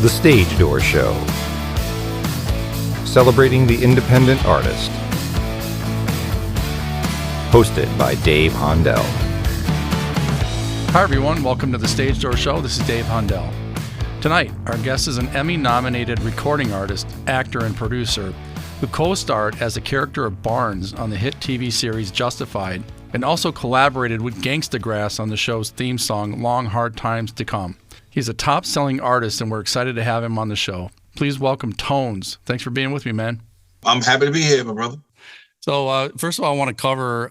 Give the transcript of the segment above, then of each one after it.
The Stage Door Show, celebrating the independent artist. Hosted by Dave Hondell. Hi everyone, welcome to The Stage Door Show. This is Dave Hondell. Tonight, our guest is an Emmy-nominated recording artist, actor, and producer who co-starred as a character of Barnes on the hit TV series Justified, and also collaborated with Gangstagrass on the show's theme song, Long Hard Times to Come. He's a top-selling artist, and we're excited to have him on the show. Please welcome T.O.N.e-z. Thanks for being with me, man. I'm happy to be here, my brother. So first of all, I want to cover,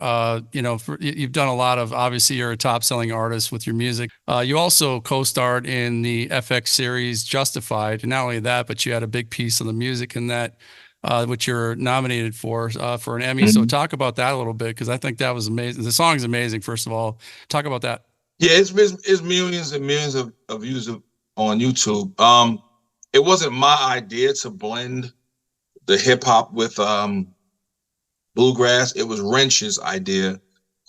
you've done a lot of, obviously you're a top-selling artist with your music. You also co-starred in the FX series Justified, and not only that, but you had a big piece of the music in that, which you're nominated for an Emmy. Mm-hmm. So talk about that a little bit, because I think that was amazing. The song is amazing, first of all. Talk about that. Yeah, it's millions and millions of views on YouTube. It wasn't my idea to blend the hip-hop with bluegrass. It was Wrench's idea,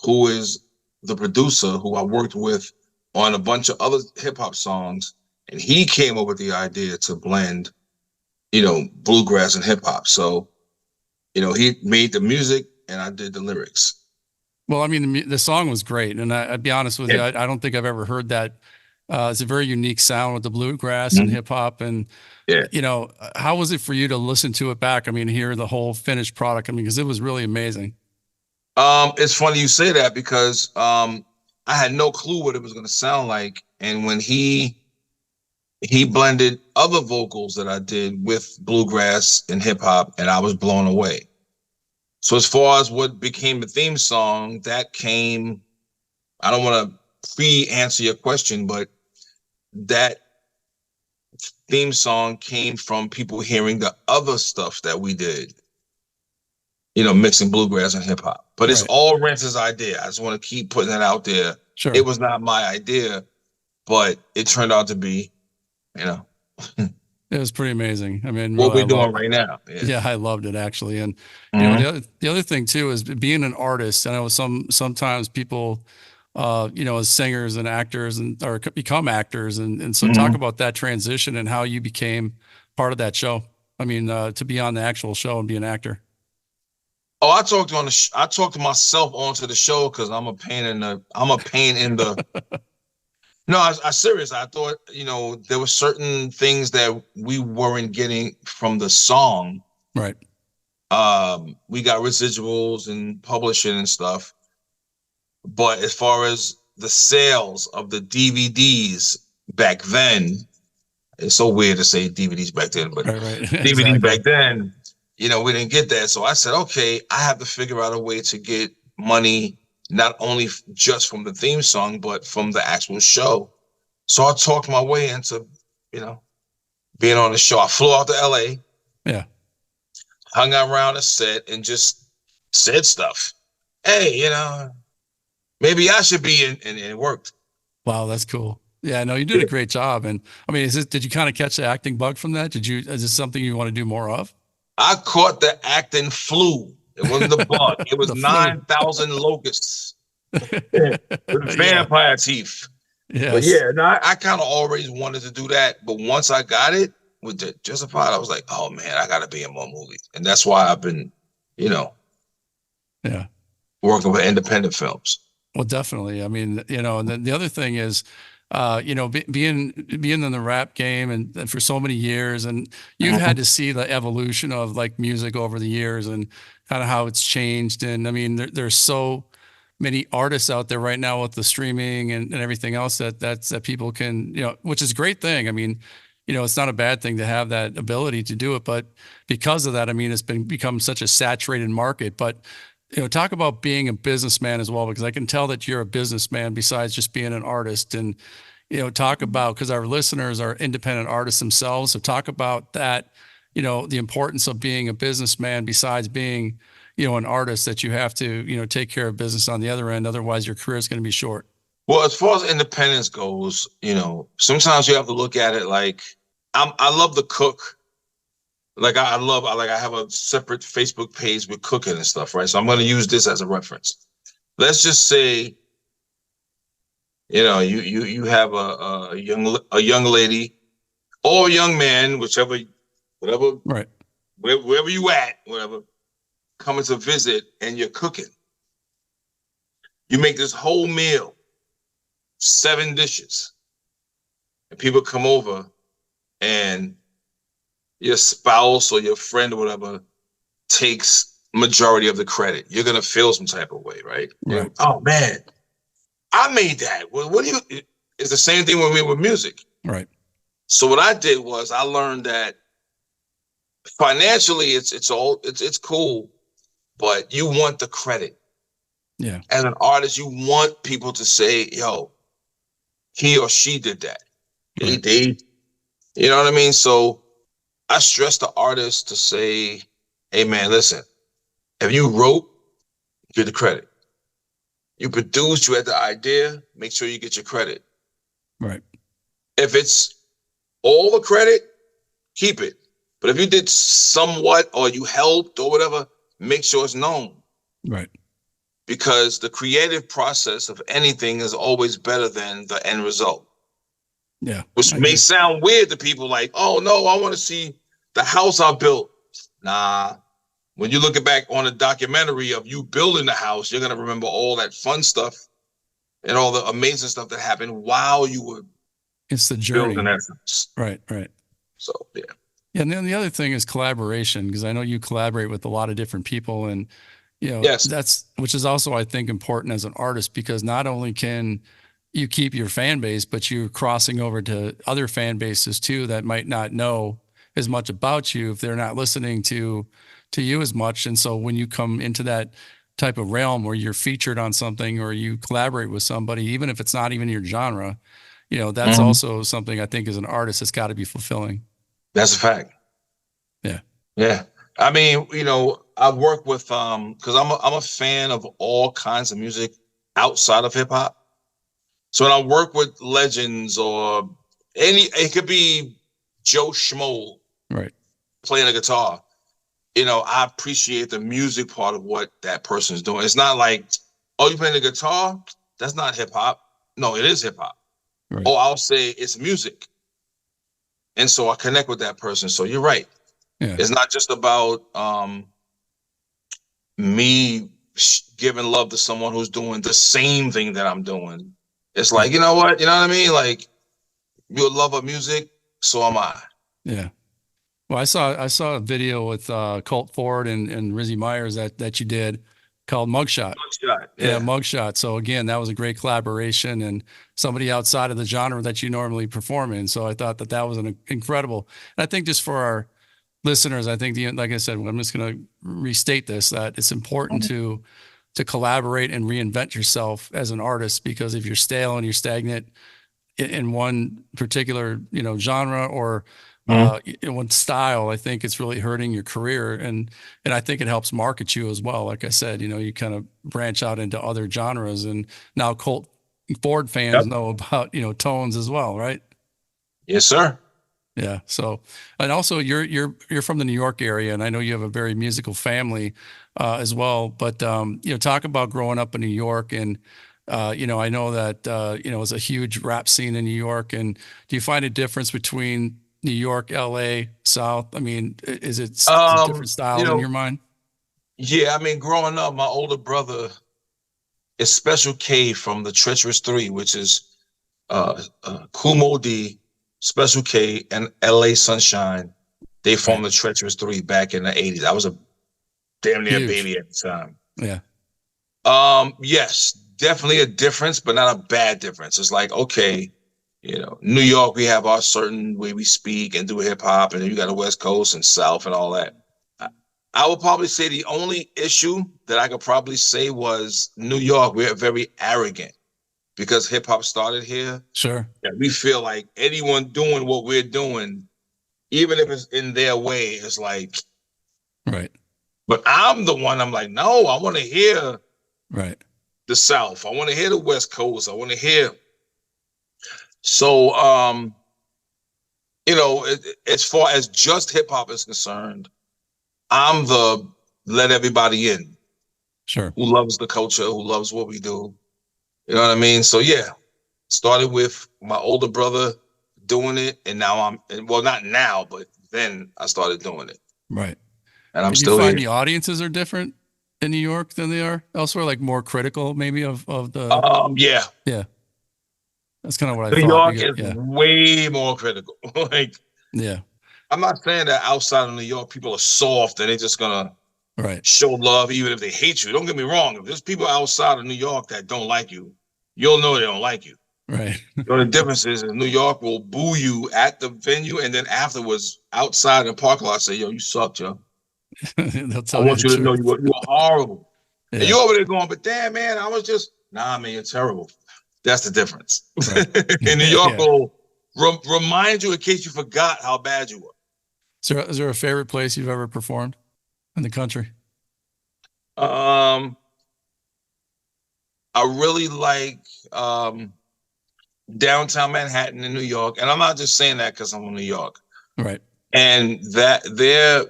who is the producer who I worked with on a bunch of other hip-hop songs, and he came up with the idea to blend, bluegrass and hip-hop. So, he made the music and I did the lyrics. Well, I mean, the song was great, and I'd be honest with you, I don't think I've ever heard that. It's a very unique sound with the bluegrass and hip hop, and how was it for you to listen to it back? I mean, hear the whole finished product. I mean, because it was really amazing. It's funny you say that, because I had no clue what it was going to sound like, and when he blended other vocals that I did with bluegrass and hip hop, and I was blown away. So as far as what became the theme song, that came, I don't want to pre-answer your question, but that theme song came from people hearing the other stuff that we did, mixing bluegrass and hip hop. But it's all Wrench's idea. I just want to keep putting that out there. Sure. It was not my idea, but it turned out to be, It was pretty amazing. I mean, what we're doing right now. Yeah, I loved it actually. And the other thing too is being an artist. I know sometimes people, as singers and actors or become actors, and so talk about that transition and how you became part of that show. I mean, to be on the actual show and be an actor. Oh, I talked to myself onto the show because I'm a pain in the. No, I serious. I thought, there were certain things that we weren't getting from the song. Right. We got residuals and publishing and stuff. But as far as the sales of the DVDs back then, it's so weird to say DVDs back then, but right. DVD exactly. back then, we didn't get that. So I said, okay, I have to figure out a way to get money, not only just from the theme song, but from the actual show. So I talked my way into, being on the show. I flew out to LA. Yeah. Hung out around the set and just said stuff. Hey, maybe I should be in, and it worked. Wow, that's cool. Yeah, no, you did a great job. And I mean, did you kind of catch the acting bug from that? Is this something you want to do more of? I caught the acting flu. It wasn't the bug. It was 9,000 locusts with vampire teeth. Yes. But yeah, no, I kind of always wanted to do that. But once I got it with the Justified, I was like, oh man, I got to be in more movies. And that's why I've been, working with independent films. Well, definitely. I mean, and then the other thing is, being in the rap game and for so many years, and you've had to see the evolution of like music over the years and kind of how it's changed. And I mean, there's so many artists out there right now with the streaming and everything else that people can, which is a great thing. I mean, it's not a bad thing to have that ability to do it, but because of that, I mean, it's become such a saturated market. But talk about being a businessman as well, because I can tell that you're a businessman besides just being an artist. And, talk about, because our listeners are independent artists themselves. So talk about that, the importance of being a businessman besides being, an artist, that you have to, take care of business on the other end. Otherwise your career is going to be short. Well, as far as independence goes, sometimes you have to look at it like I love to cook. Like I have a separate Facebook page with cooking and stuff, right? So I'm going to use this as a reference. Let's just say you know, you have a young lady or a young man, whatever, Right. wherever you at, whatever, coming to visit and you're cooking. You make this whole meal, 7 dishes, and people come over and your spouse or your friend or whatever takes majority of the credit. You're going to feel some type of way, right? Right. Oh man, I made that. Well, what do you, it's the same thing with music. Right. So what I did was I learned that financially it's cool, but you want the credit. Yeah. As an artist, you want people to say, yo, he or she did that. Right. You know what I mean? So I stress the artist to say, hey man, listen, if you wrote, get the credit. You produced, you had the idea, make sure you get your credit. Right. If it's all the credit, keep it. But if you did somewhat or you helped or whatever, make sure it's known. Right. Because the creative process of anything is always better than the end result. Yeah. Which may sound weird to people like, oh no, I want to see the house I built. Nah. When you look back on a documentary of you building the house, you're going to remember all that fun stuff and all the amazing stuff that happened while you were it's the journey. building that house. Right. Right. So, yeah. Yeah. And then the other thing is collaboration, because I know you collaborate with a lot of different people, and, you know, Yes. which is also, I think, important as an artist, because not only can you keep your fan base, but you're crossing over to other fan bases too that might not know as much about you if they're not listening to you as much. And so when you come into that type of realm where you're featured on something or you collaborate with somebody, even if it's not even your genre, you know, that's also something I think as an artist has got to be fulfilling. That's a fact. Yeah. Yeah. I mean, you know, I work with because I'm a fan of all kinds of music outside of hip hop. So when I work with legends or it could be Joe Schmo Right. playing a guitar. You know, I appreciate the music part of what that person's doing. It's not like, oh, you playing the guitar? That's not hip hop. No, it is hip hop. Right. Or I'll say it's music. And so I connect with that person. So you're right. Yeah. It's not just about me giving love to someone who's doing the same thing that I'm doing. It's like, you know what? You know what I mean? Like, you're a lover of music, so am I. Yeah. Well, I saw a video with Colt Ford and Rizzy Myers that you did called Mugshot. Yeah. Mugshot. So again, that was a great collaboration and somebody outside of the genre that you normally perform in. So I thought that was an incredible. And I think just for our listeners, I think like I said, I'm just going to restate this, that it's important to collaborate and reinvent yourself as an artist, because if you're stale and you're stagnant in one particular, you know, genre or in one style, I think it's really hurting your career. And I think it helps market you as well. Like I said, you know, you kind of branch out into other genres, and now Colt Ford fans know about, you know, T.O.N.E-z as well, right? Yes, sir. Yeah. So, and also you're from the New York area, and I know you have a very musical family as well. But you know, talk about growing up in New York, and you know, I know that you know, it's a huge rap scene in New York. And do you find a difference between New York, L.A., South? I mean, is it a different style in your mind? Yeah, I mean, growing up, my older brother is Special K from the Treacherous Three, which is Kumo D, Special K, and L.A. Sunshine. They formed the Treacherous Three back in the 80s. I was a damn near baby at the time. Yeah. Yes, definitely a difference, but not a bad difference. It's like, okay, you know, New York, we have our certain way we speak and do hip hop, and then you got the West Coast and South and all that. I would probably say the only issue that I could probably say was New York. We're very arrogant because hip hop started here. Sure. Yeah, we feel like anyone doing what we're doing, even if it's in their way, is like, right. But I'm the one, I'm like, no, I want to hear the South. I want to hear the West Coast. I want to hear. So, you know, as far as just hip hop is concerned, I'm the let everybody in. Sure. Who loves the culture, who loves what we do. You know what I mean? So, yeah, started with my older brother doing it, and now well, not now, but then I started doing it, Right. and I'm And you still find here. the audiences are different in New York than they are elsewhere, like more critical maybe of the, Yeah, yeah, that's kind of what I New thought. York is Yeah. way more critical. Like, Yeah. I'm not saying that outside of New York people are soft and they're just gonna Right. show love even if they hate you. Don't get me wrong. If there's people outside of New York that don't like you, you'll know they don't like you. Right. The difference is New York will boo you at the venue, and then afterwards, outside in the parking lot, say, "Yo, you sucked, yo. They'll I tell you want the you to know truth. you were horrible." And Yeah. you over there going, "But damn, man, I was just nah, man, you're terrible." That's the difference. Right. And New York Yeah. will remind you in case you forgot how bad you were. So is there a favorite place you've ever performed in the country? I really like downtown Manhattan in New York, and I'm not just saying that because I'm from New York. Right. And that there,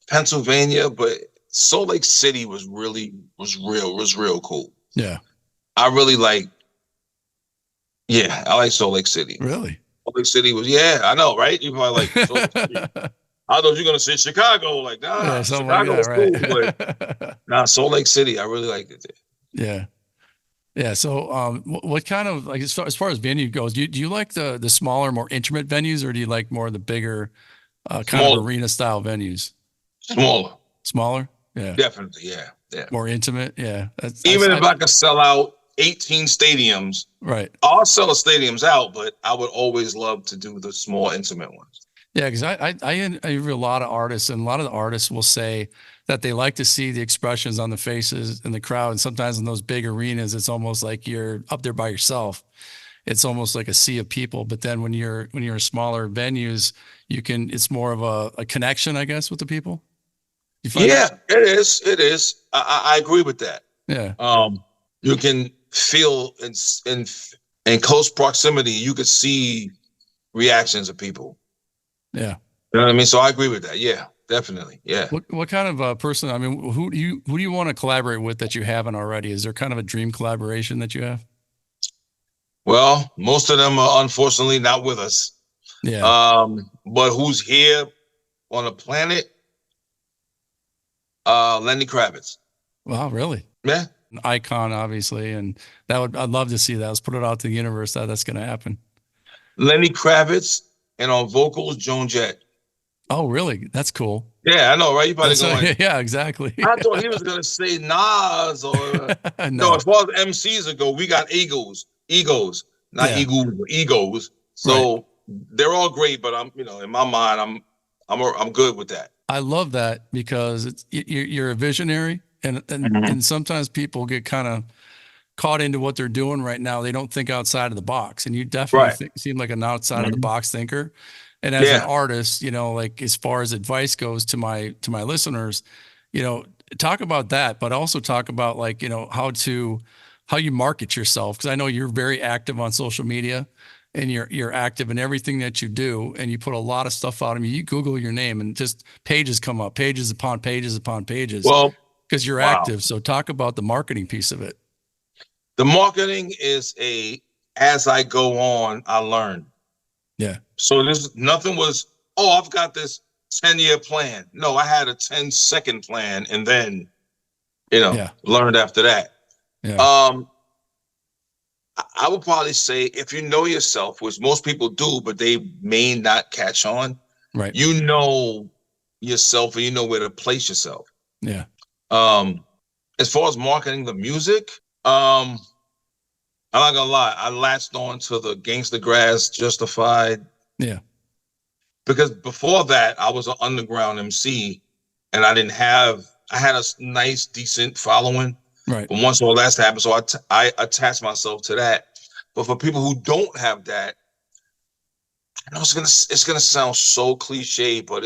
Pennsylvania, but Salt Lake City was real cool. Yeah. I really like, yeah, I like Salt Lake City. Really? Salt Lake City was, yeah, I know, right? You probably like Salt Lake City. I thought you were gonna say Chicago, like nah, Yeah, something like Chicago that, was cool, right? but nah, Salt Lake City, I really liked it there. Yeah. Yeah. So, what kind of like as far as venue goes, do you like the smaller, more intimate venues, or do you like more of the bigger, kind of Smaller, arena style venues? smaller, Smaller? Yeah. definitely, yeah, yeah. More intimate? Yeah. That's Even if I could sell out 18 stadiums, right. I'll sell the stadiums out, but I would always love to do the small, intimate ones. Yeah, because I interview a lot of artists, and a lot of the artists will say that they like to see the expressions on the faces in the crowd. And sometimes in those big arenas, it's almost like you're up there by yourself. It's almost like a sea of people. But then when you're in smaller venues, it's more of a connection, I guess, with the people. You find Yeah, that? it is. It is. I agree with that. Yeah. You can feel in close proximity. You could see reactions of people. Yeah. You know what I mean? So I agree with that. Yeah, definitely. Yeah. What kind of person? I mean, who do you want to collaborate with that you haven't already? Is there kind of a dream collaboration that you have? Well, most of them are unfortunately not with us. Yeah. But who's here on the planet? Lenny Kravitz. Wow, really? Yeah. An icon, obviously, and I'd love to see that. Let's put it out to the universe that that's going to happen. Lenny Kravitz, and on vocals, Joan Jett. Oh, really? That's cool. Yeah, I know, right? You probably going. Yeah, exactly. I thought he was gonna say Nas or no. As far as MCs go, we got egos, not egos, but egos. So right. they're all great, but in my mind, I'm good with that. I love that because you're a visionary, and sometimes people get kind of caught into what they're doing right now. They don't think outside of the box, and you definitely seem like an outside of the box thinker. And as an artist, like as far as advice goes to my listeners, talk about that, but also talk about like, how you market yourself. Cause I know you're very active on social media and you're active in everything that you do. And you put a lot of stuff out. I mean, you Google your name and just pages come up, pages upon pages upon pages. Well, cause you're active. So talk about the marketing piece of it. The marketing is as I go on, I learn. Yeah. So nothing was, I've got this 10-year plan. No, I had a 10-second plan and then, learned after that. Yeah. I would probably say if you know yourself, which most people do, but they may not catch on. Right. You know yourself and you know where to place yourself. Yeah. As far as marketing the music, I'm not gonna lie, I latched on to the Gangstagrass, Jusified. Yeah. Because before that, I was an underground MC and I had a nice, decent following. Right. But once all that happened, so I attached myself to that. But for people who don't have that, I know it's gonna sound so cliche, but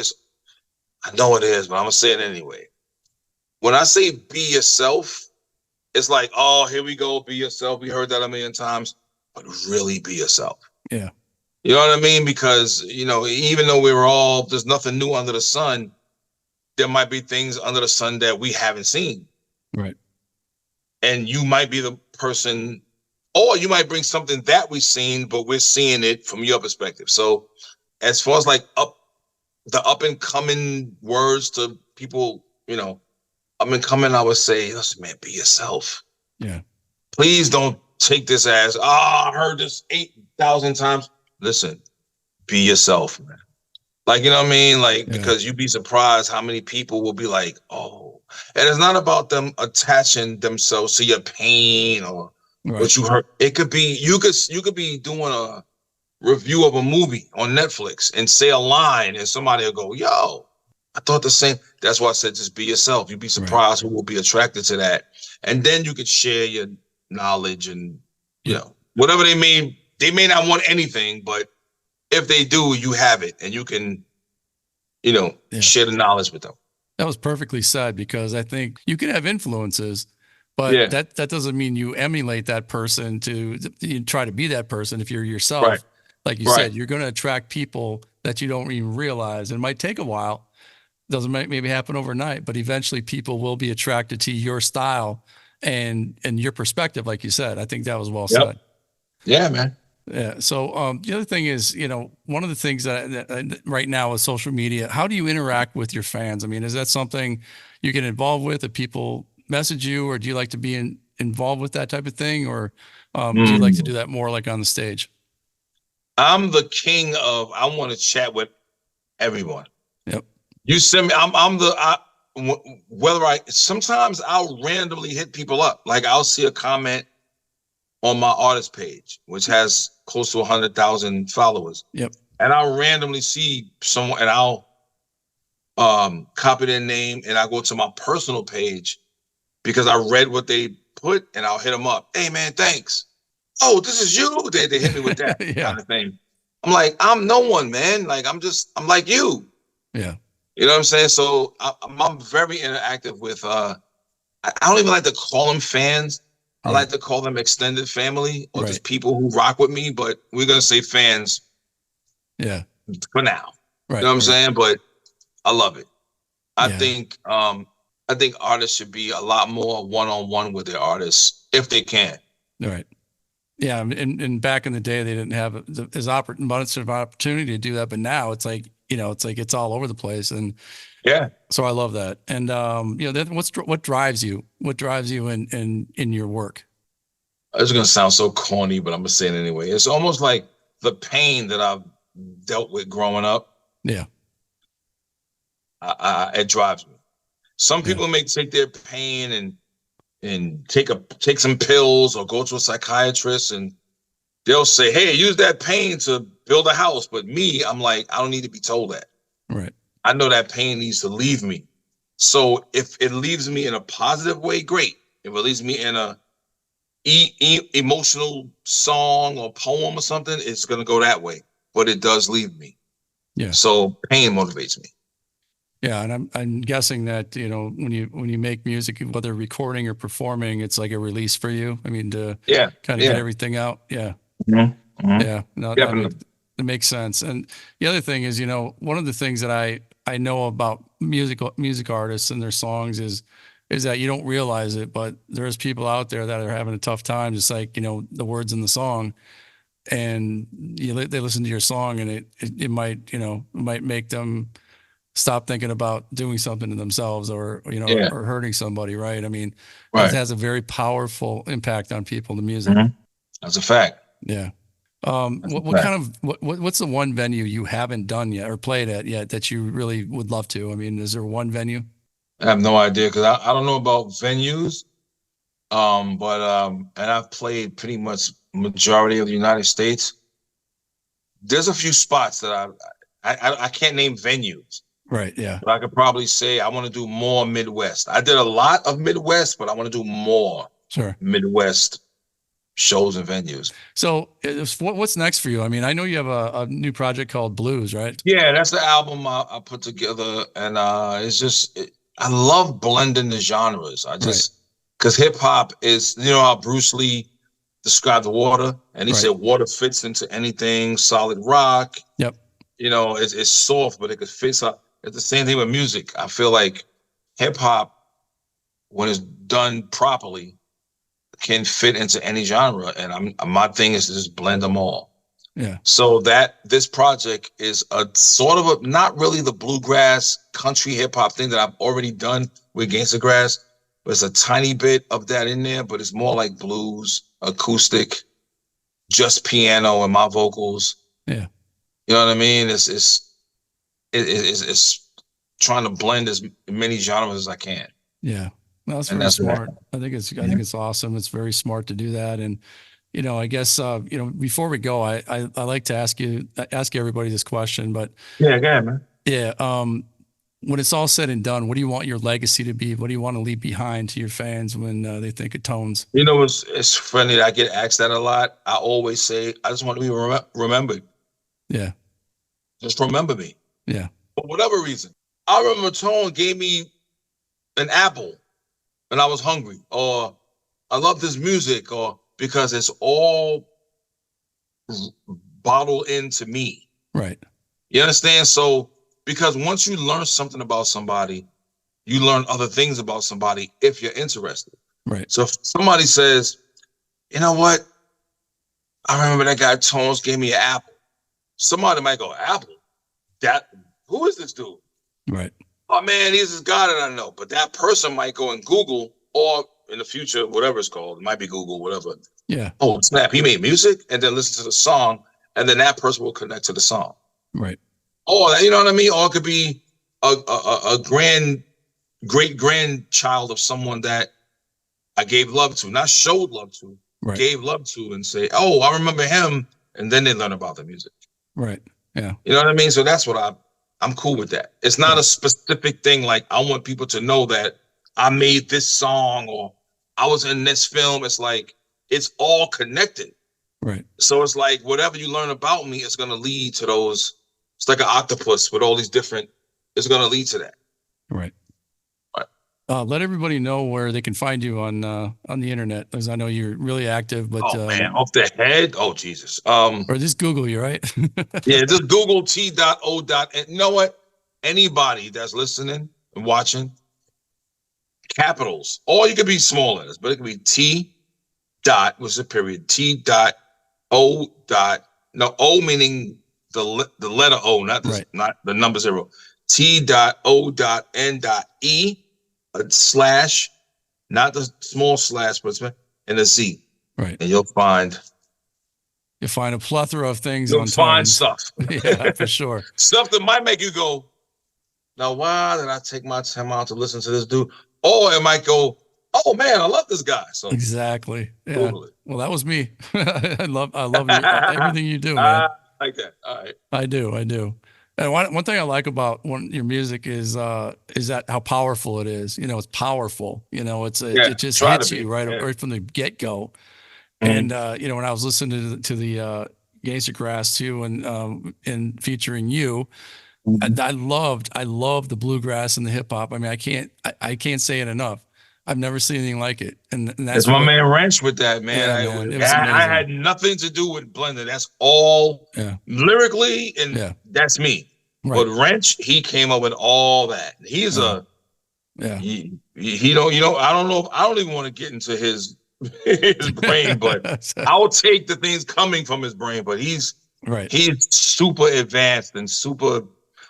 I know it is, but I'm gonna say it anyway. When I say be yourself, it's like, oh, here we go, be yourself. We heard that a million times, but really be yourself. Yeah. You know what I mean? Because, even though there's nothing new under the sun, there might be things under the sun that we haven't seen. Right. And you might be the person or you might bring something that we've seen, but we're seeing it from your perspective. So as far as like the up and coming words to people, up and coming, I would say, listen, man, be yourself. Yeah. Please don't take this as, I heard this 8,000 times. Listen, be yourself, man. Like, you know what I mean? Like, because you'd be surprised how many people will be like, oh, and it's not about them attaching themselves to your pain or what you heard. It could be, you could be doing a review of a movie on Netflix and say a line and somebody will go, yo, I thought the same. That's why I said, just be yourself. You'd be surprised who will be attracted to that. And then you could share your knowledge and, whatever they may not want anything, but if they do, you have it and you can, share the knowledge with them. That was perfectly said, because I think you can have influences, but that doesn't mean you emulate that person to try to be that person. If you're yourself, right. like you said, you're going to attract people that you don't even realize. It might take a while. Doesn't maybe happen overnight, but eventually people will be attracted to your style and your perspective. Like you said, I think that was well said. Yeah, man. Yeah. So the other thing is, one of the things that right now with social media, how do you interact with your fans? I mean, is that something you get involved with? If people message you, or do you like to be involved with that type of thing, or do you like to do that more like on the stage? I'm the king of, I want to chat with everyone. Yep. You send me, sometimes I'll randomly hit people up. Like I'll see a comment on my artist page, which has close to 100,000 followers. Yep. And I'll randomly see someone and I'll copy their name and I go to my personal page because I read what they put and I'll hit them up. Hey man, thanks. Oh, this is you. They hit me with that kind of thing. I'm like, I'm no one, man. Like I'm like you. Yeah. You know what I'm saying? So I'm very interactive with, I don't even like to call them fans. I like to call them extended family or just people who rock with me, but we're going to say fans. Yeah. For now. Right. You know what I'm saying? But I love it. I think artists should be a lot more one-on-one with their artists if they can. Right. Yeah. And back in the day, they didn't have as abundance of opportunity to do that. But now it's like, it's all over the place. And so I love that. And, what drives you? What drives you in your work? It's going to sound so corny, but I'm going to say it anyway. It's almost like the pain that I've dealt with growing up. Yeah. It drives me. Some people may take their pain and take some pills or go to a psychiatrist and they'll say, hey, use that pain to build a house. But me, I'm like, I don't need to be told that. Right. I know that pain needs to leave me. So if it leaves me in a positive way, great. If it leaves me in a emotional song or poem or something, it's going to go that way. But it does leave me. Yeah. So pain motivates me. Yeah, and I'm guessing that when you make music, whether recording or performing, it's like a release for you. I mean, to kind of get everything out. Yeah. Mm-hmm. Mm-hmm. Yeah. No, that makes sense. And the other thing is, one of the things that I know about music artists and their songs is that you don't realize it, but there's people out there that are having a tough time, just like the words in the song, and they listen to your song, and it might make them stop thinking about doing something to themselves or or hurting somebody, right? I mean, it has a very powerful impact on people, the music. Mm-hmm. That's a fact. Yeah. What's the one venue you haven't done yet or played at yet that you really would love to? I mean, is there one venue? I have no idea because I don't know about venues. And I've played pretty much majority of the United States. There's a few spots that I can't name venues. Right. Yeah. But I could probably say I want to do more Midwest. I did a lot of Midwest, but I want to do more Midwest shows and venues. So what's next for you? I mean, I know you have a new project called Blues, right? Yeah, that's the album I put together. And it's just, I love blending the genres. Because hip hop is, how Bruce Lee described the water, and he said water fits into anything, solid rock. Yep. It's soft, but it could fit up. It's the same thing with music. I feel like hip hop, when it's done properly, can fit into any genre, and my thing is to just blend them all. Yeah. So that this project is a sort of a, not really the bluegrass country hip hop thing that I've already done with Gangstagrass. There's a tiny bit of that in there, but it's more like blues, acoustic, just piano and my vocals. Yeah. You know what I mean? It's trying to blend as many genres as I can. Yeah. No, that's And very that's what smart. I think it's awesome. It's very smart to do that. And, I guess, before we go, I like to ask everybody this question, but Yeah, go ahead, man. yeah. When it's all said and done, what do you want your legacy to be? What do you want to leave behind to your fans when they think of T.O.N.e-z? You know, it's funny that I get asked that a lot. I always say, I just want to be remembered. Yeah. Just remember me. Yeah. For whatever reason. I remember T.O.N.e gave me an apple and I was hungry, or I love this music, or because it's all bottled into me. Right. You understand? So, because once you learn something about somebody, you learn other things about somebody if you're interested. Right. So if somebody says, you know what? I remember that guy T.O.N.e.z gave me an apple. Somebody might go, apple? Who is this dude? Right. Oh man, he's this guy that I know. But that person might go and Google, or in the future, whatever it's called, it might be Google, whatever. Yeah. Oh, snap, he made music, and then listen to the song, and then that person will connect to the song. Right. Or, you know what I mean? Or it could be a great grandchild of someone that I gave love to, not showed love to, Right. gave love to, and say, oh, I remember him. And then they learn about the music. Right. Yeah. You know what I mean? So that's what I'm cool with that. It's not a specific thing. Like, I want people to know that I made this song or I was in this film. It's like, it's all connected. Right. So it's like, whatever you learn about me is going to lead to those. It's like an octopus with all these different, it's going to lead to that. Right. Right. Let everybody know where they can find you on the internet, because I know you're really active. But oh man, off the head. Oh Jesus. Or just Google you, right? Yeah, just Google T.O.N.e. And you know what? Anybody that's listening and watching, capitals, or you could be small letters, but it could be T. Dot, was a period. T.O. No, O meaning the letter O, not the number 0. T.O.N.E. / not the small slash, but and a Z. Right. And you'll find a plethora of things. You'll find stuff. Yeah, for sure. Stuff that might make you go, now why did I take my time out to listen to this dude? Or it might go, oh man, I love this guy. So exactly. Yeah. Google it. Well, that was me. I love everything you do, man. Like that. All right. I do. And one thing I like about your music is that how powerful it is. It's powerful. It just hits you right from the get go. And when I was listening to the Gangstagrass too, and featuring you, I loved the bluegrass and the hip hop. I mean, I can't say it enough. I've never seen anything like it. And that's my man Wrench with that, man. Yeah, man. I had nothing to do with blending. That's all lyrically, and that's me. Right. But Wrench, he came up with all that. He's he don't, I don't know. I don't even want to get into his brain, but I'll take the things coming from his brain. But he's super advanced and super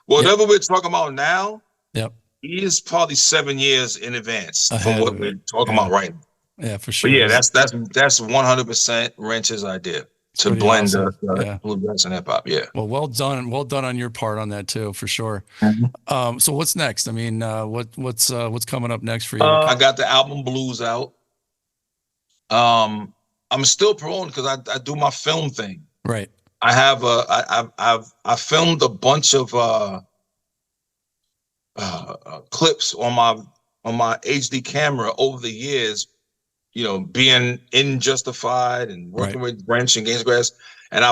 whatever we're talking about now. Yep. He is probably 7 years in advance from what we're talking about right now. Yeah, for sure. But yeah, that's 100% Wrench's idea to blend the bluegrass and hip hop. Yeah. Well done on your part on that too, for sure. So what's next? I mean, what's coming up next for you? I got the album Blues out. I'm still promoting because I do my film thing. Right. I have I filmed a bunch of clips on my HD camera over the years, being in Justified and working with Wrench and Gangstagrass, and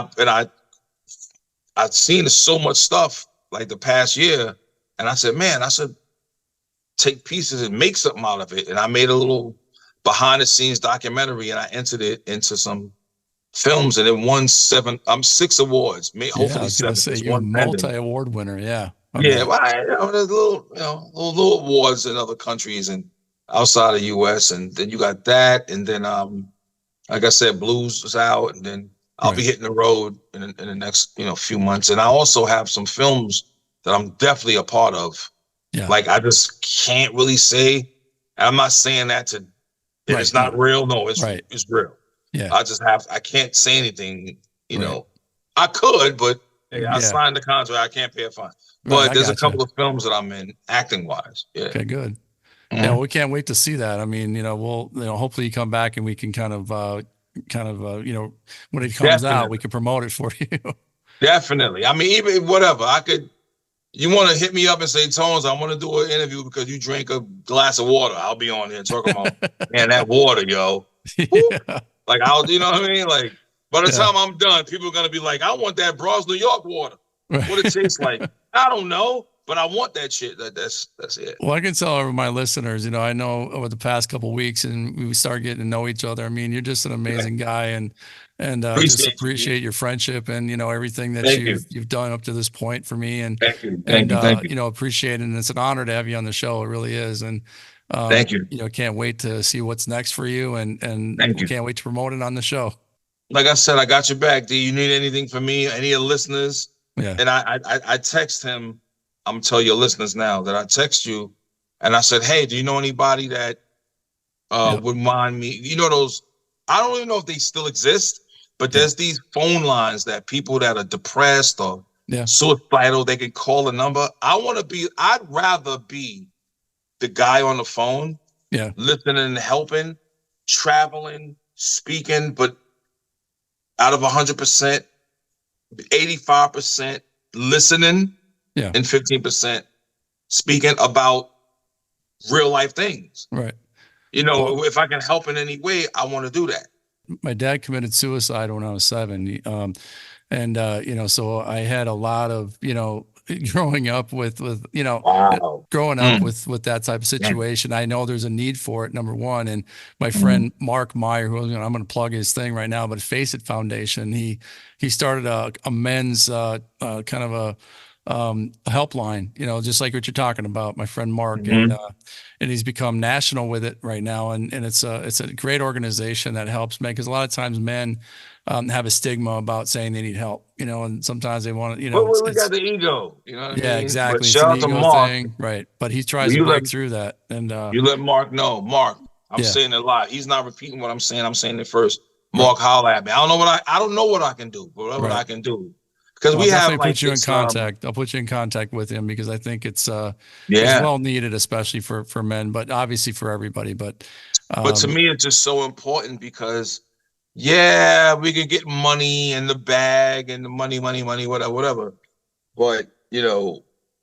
I've seen so much stuff like the past year, and I said, man, I should take pieces and make something out of it, and I made a little behind the scenes documentary, and I entered it into some films, and it won 6 awards. Hopefully, I was gonna say you're a multi-award winner. Yeah. Okay. Yeah, well, there's little awards in other countries, and outside of US, and then you got that, and then like I said, Blues is out, and then I'll be hitting the road in the next few months, and I also have some films that I'm definitely a part of. Yeah. Like I just can't really say. I'm not saying that to. It's not real. No, it's real. Yeah. I can't say anything. I could, but I signed the contract. I can't pay a fine. But there's a couple of films that I'm in acting wise. Yeah. Okay, good. Mm-hmm. Yeah, we can't wait to see that. I mean, we'll, hopefully you come back and we can kind of, when it comes out, we can promote it for you. Definitely. I mean, even whatever you want to hit me up and say, Tones, I want to do an interview because you drank a glass of water. I'll be on here talking about, man, that water, yo. Yeah. Like, you know what I mean? Like, by the time I'm done, people are going to be like, I want that Bronx, New York water. What it tastes like. I don't know, but I want that shit. That's it. Well, I can tell my listeners, I know over the past couple of weeks and we start getting to know each other. I mean, you're just an amazing guy and just appreciate your friendship and, everything that you've done up to this point for me. And, Thank you. Appreciate it. And it's an honor to have you on the show. It really is. And, thank you. Can't wait to see what's next for you and can't wait to promote it on the show. Like I said, I got your back. Do you need anything from me? Any of the listeners? Yeah. And I text him. I'm gonna tell your listeners now that I text you and I said, hey, do you know anybody that would mind me? Those, I don't even know if they still exist, but there's these phone lines that people that are depressed or suicidal, they can call a number. I'd rather be the guy on the phone, listening and helping, traveling, speaking, but out of 100%, 85% listening and 15% speaking about real life things. Right. If I can help in any way, I want to do that. My dad committed suicide when I was 7. So I had a lot of, growing up with growing up with that type of situation. I know there's a need for it, number one. And my friend Mark Meyer, who I'm going to plug his thing right now, but Face It Foundation, he started a men's kind of a helpline, just like what you're talking about, my friend Mark, and he's become national with it right now. And it's a great organization that helps men, because a lot of times men have a stigma about saying they need help, and sometimes they want to, we got the ego, what I mean? Exactly. But shout out to Mark. Thing, right. But he tries to break through that. And you let Mark know. Mark, I'm saying it live. He's not repeating what I'm saying. I'm saying it first. Mark, holla at me. I don't know what I can do, but whatever I can do. Because we have put you in contact. I'll put you in contact with him because I think it's well needed, especially for men, but obviously for everybody. But to me, it's just so important because we could get money in the bag and the money, whatever. But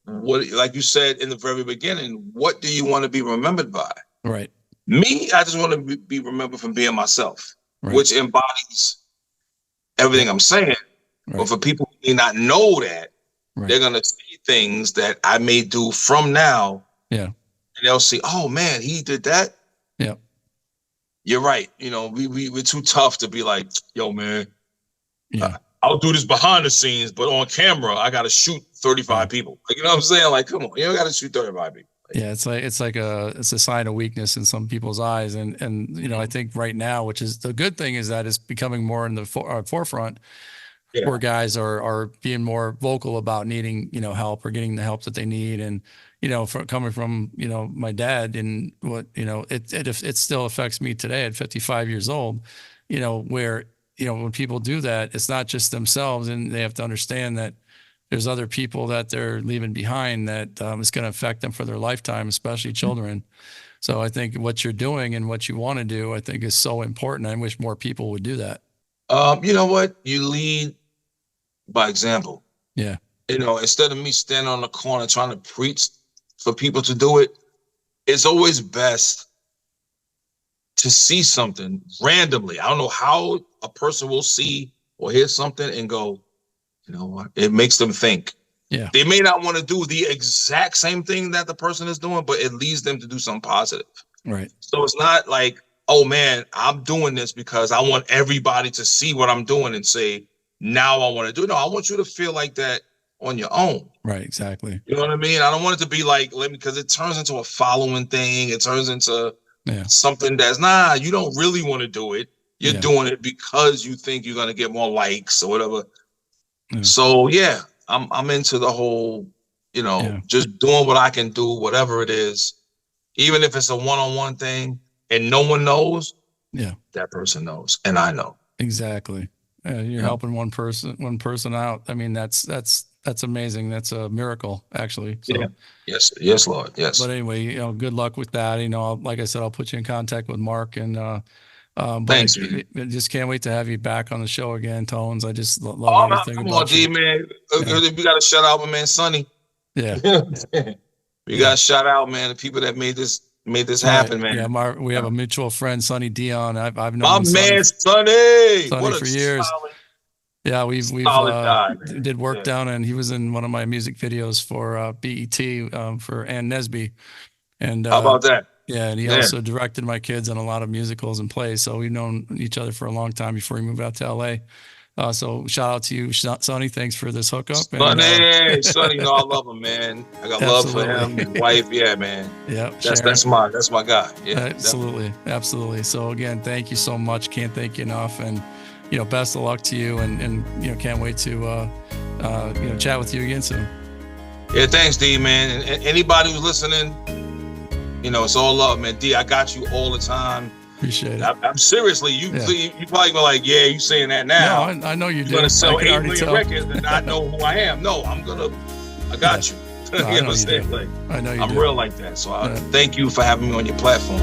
what, like you said in the very beginning, what do you want to be remembered by? Right. Me, I just want to be remembered from being myself, which embodies everything I'm saying. Right. But for people who may not know that, they're going to see things that I may do from now. Yeah. And they'll see, oh man, he did that. Yeah. You're right. We're too tough to be like, yo, man, I'll do this behind the scenes, but on camera, I got to shoot 35 people. Like, you know what I'm saying? Like, come on, you don't got to shoot 35 people. Yeah, it's a sign of weakness in some people's eyes, and I think right now, which is the good thing, is that it's becoming more in the forefront. Yeah. Where guys are being more vocal about needing, help or getting the help that they need. And, coming from, my dad, and what, it still affects me today at 55 years old, where, when people do that, it's not just themselves, and they have to understand that there's other people that they're leaving behind that is going to affect them for their lifetime, especially children. So I think what you're doing and what you want to do, I think, is so important. I wish more people would do that. You know what? You lead by example. Yeah. Instead of me standing on the corner trying to preach for people to do it, it's always best to see something randomly. I don't know how a person will see or hear something and go, you know what? It makes them think. Yeah. They may not want to do the exact same thing that the person is doing, but it leads them to do something positive. Right. So it's not like, oh man, I'm doing this because I want everybody to see what I'm doing and say, now I want to do it. No, I want you to feel like that on your own. Right. Exactly. You know what I mean? I don't want it to be like, because it turns into a following thing. It turns into something that's, you don't really want to do it. You're doing it because you think you're going to get more likes or whatever. Yeah. So yeah, I'm into the whole, just doing what I can do, whatever it is, even if it's a one-on-one thing and no one knows. Yeah, that person knows, and I know. Exactly. You're helping one person out. I mean, that's amazing. That's a miracle, actually. So, yes, Lord, yes. But anyway, good luck with that. Like I said, I'll put you in contact with Mark, and thanks. I just can't wait to have you back on the show again, T.O.N.e.z. I just love everything about you. Man. We got to shout out my man Sonny. Yeah, we got to shout out, man, the people that made this happen, man. Yeah, we have a mutual friend, Sonny Dion. I've known my man Sonny for years. Yeah, we've did work down, and he was in one of my music videos for BET for T.O.N.e.z. And how about that? Yeah, and he also directed my kids on a lot of musicals and plays. So we've known each other for a long time before he moved out to LA. So shout out to you, Sonny. Thanks for this hookup. Sonny, I love him, man. I got love for him, his wife. Yeah, man. Yeah, that's my guy. Yeah, absolutely. So again, thank you so much. Can't thank you enough, and best of luck to you, and can't wait to chat with you again soon. Yeah, thanks, D, man. And anybody who's listening, it's all love, man. D, I got you all the time. Appreciate it. I'm seriously, you probably go like, yeah, you saying that now. No, I know you do. You're gonna sell 8 million records and not know who I am. No, I got you. No, I know you do. I know you I'm do. real like that. So thank you for having me on your platform.